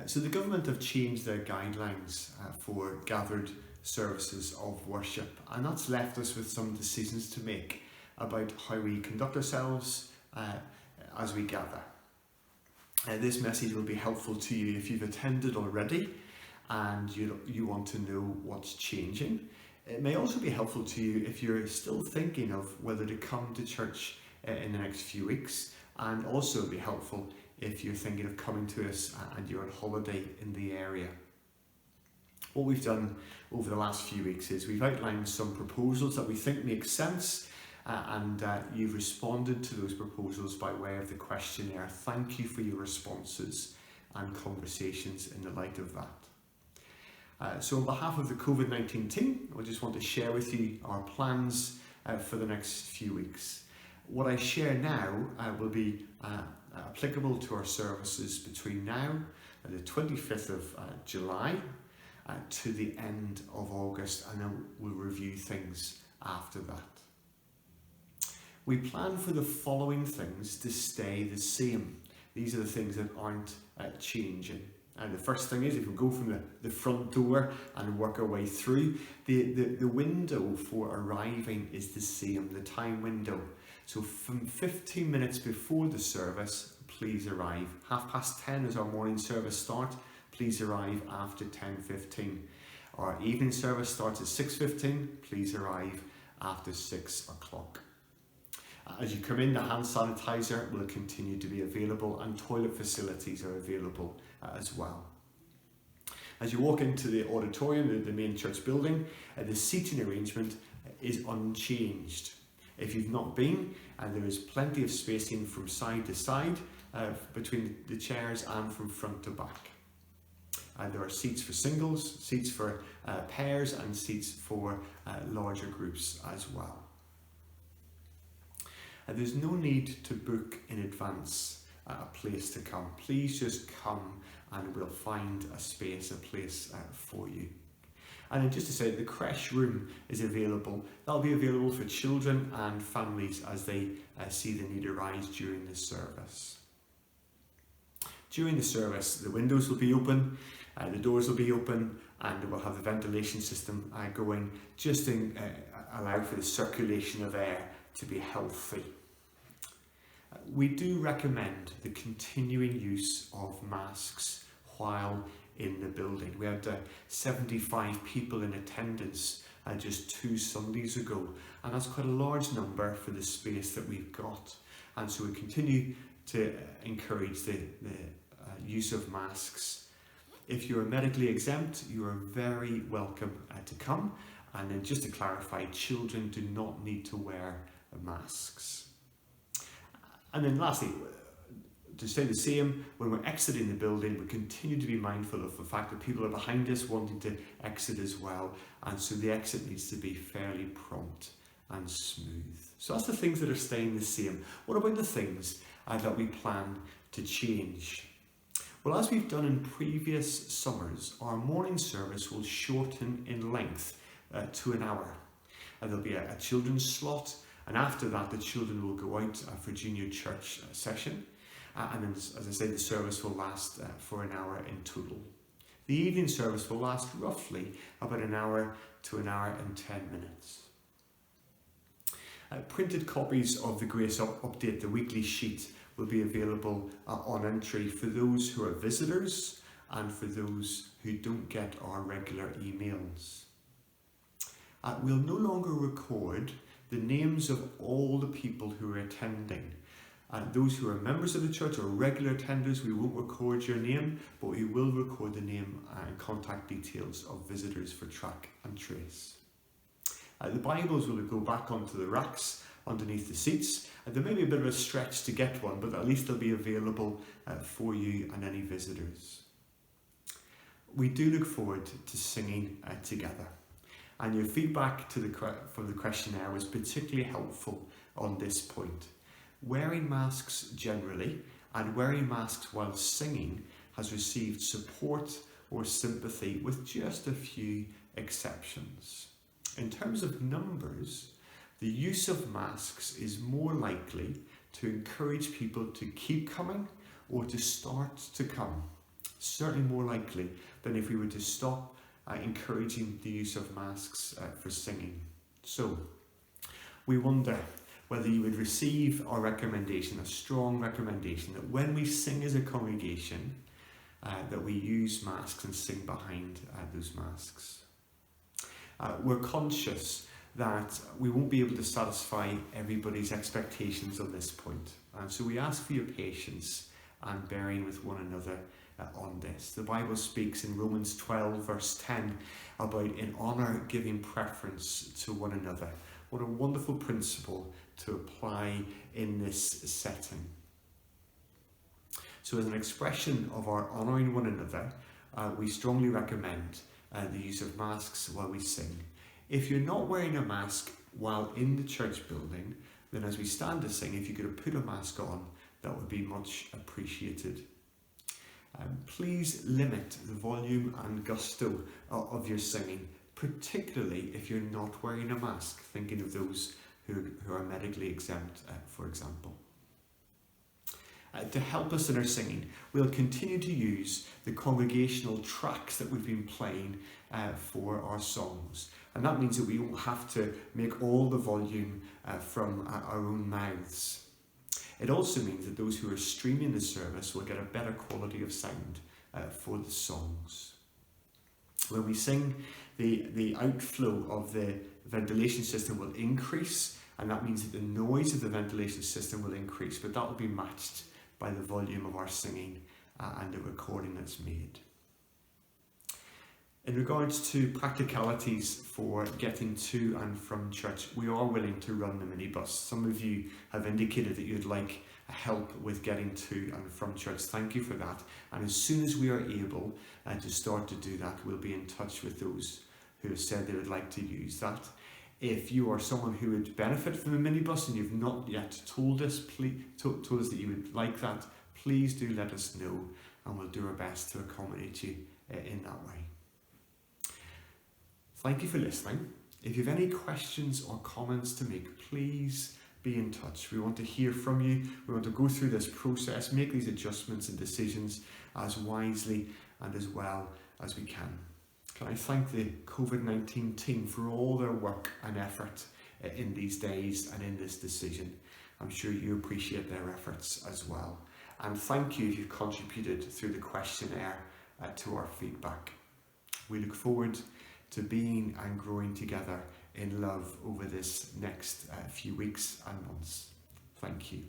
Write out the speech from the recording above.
So the government have changed their guidelines for gathered services of worship, and that's left us with some decisions to make about how we conduct ourselves as we gather. This message will be helpful to you if you've attended already and you want to know what's changing. It may also be helpful to you if you're still thinking of whether to come to church in the next few weeks, and also be helpful if you're thinking of coming to us and you're on holiday in the area. What we've done over the last few weeks is we've outlined some proposals that we think make sense, and you've responded to those proposals by way of the questionnaire. Thank you for your responses and conversations in the light of that. So on behalf of the COVID-19 team, I just want to share with you our plans for the next few weeks. What I share now will be applicable to our services between now and the 25th of July to the end of August, and then we'll review things after that. We plan for the following things to stay the same. These are the things that aren't changing. And the first thing is, if we go from the front door and work our way through, the window for arriving is the same, the time window. So from 15 minutes before the service, please arrive. 10:30 is our morning service start. Please arrive after 10:15. Our evening service starts at 6:15. Please arrive after 6 o'clock. As you come in, the hand sanitizer will continue to be available, and toilet facilities are available as well. As you walk into the auditorium, the main church building, the seating arrangement is unchanged. If you've not been, there is plenty of spacing from side to side between the chairs and from front to back. There are seats for singles, seats for pairs, and seats for larger groups as well. There's no need to book in advance a place to come. Please just come and we'll find a space, a place for you. And then just to say, the creche room is available. That'll be available for children and families as they see the need arise during the service. During the service, the windows will be open, the doors will be open, and we'll have the ventilation system going just to allow for the circulation of air to be healthy. We do recommend the continuing use of masks while in the building. We had 75 people in attendance just 2 Sundays ago, and that's quite a large number for the space that we've got. And so we continue to encourage the use of masks. If you're medically exempt, you are very welcome to come. And then just to clarify, children do not need to wear masks. And then lastly, to stay the same, when we're exiting the building, we continue to be mindful of the fact that people are behind us wanting to exit as well, and so the exit needs to be fairly prompt and smooth. So that's the things that are staying the same. What about the things that we plan to change? Well, as we've done in previous summers, our morning service will shorten in length to an hour. There'll be a children's slot, and after that the children will go out for junior church session. And then, as I say, the service will last for an hour in total. The evening service will last roughly about an hour to an hour and 10 minutes. Printed copies of the Grace Update, the weekly sheet, will be available on entry for those who are visitors and for those who don't get our regular emails. We'll no longer record the names of all the people who are attending. Those who are members of the church or regular attenders, we won't record your name, but we will record the name and contact details of visitors for track and trace. The Bibles will go back onto the racks underneath the seats. There may be a bit of a stretch to get one, but at least they'll be available for you and any visitors. We do look forward to singing together. And your feedback from the questionnaire was particularly helpful on this point. Wearing masks generally and wearing masks while singing has received support or sympathy, with just a few exceptions. In terms of numbers, the use of masks is more likely to encourage people to keep coming or to start to come. certainly more likely than if we were to stop encouraging the use of masks for singing. So, we wonder whether you would receive our recommendation, a strong recommendation, that when we sing as a congregation, that we use masks and sing behind those masks. We're conscious that we won't be able to satisfy everybody's expectations on this point. And so we ask for your patience and bearing with one another on this. The Bible speaks in Romans 12 verse 10 about in honour giving preference to one another. What a wonderful principle to apply in this setting. So as an expression of our honouring one another, we strongly recommend the use of masks while we sing. If you're not wearing a mask while in the church building, then as we stand to sing, if you could put a mask on, that would be much appreciated. Please limit the volume and gusto of your singing, particularly if you're not wearing a mask, thinking of those who are medically exempt, for example. To help us in our singing, we'll continue to use the congregational tracks that we've been playing for our songs. And that means that we won't have to make all the volume from our own mouths. It also means that those who are streaming the service will get a better quality of sound for the songs. When we sing, the outflow of the ventilation system will increase, and that means that the noise of the ventilation system will increase, but that will be matched by the volume of our singing and the recording that's made. In regards to practicalities for getting to and from church, we are willing to run the minibus. Some of you have indicated that you'd like help with getting to and from church. Thank you for that. And as soon as we are able to start to do that, we'll be in touch with those who have said they would like to use that. If you are someone who would benefit from the minibus and you've not yet told us that you would like that, please do let us know and we'll do our best to accommodate you in that way. Thank you for listening. If you have any questions or comments to make, please be in touch. We want to hear from you. We want to go through this process, make these adjustments and decisions as wisely and as well as we can. Can I thank the COVID-19 team for all their work and effort in these days and in this decision. I'm sure you appreciate their efforts as well. And thank you if you've contributed through the questionnaire to our feedback. We look forward to being and growing together in love over this next few weeks and months. Thank you.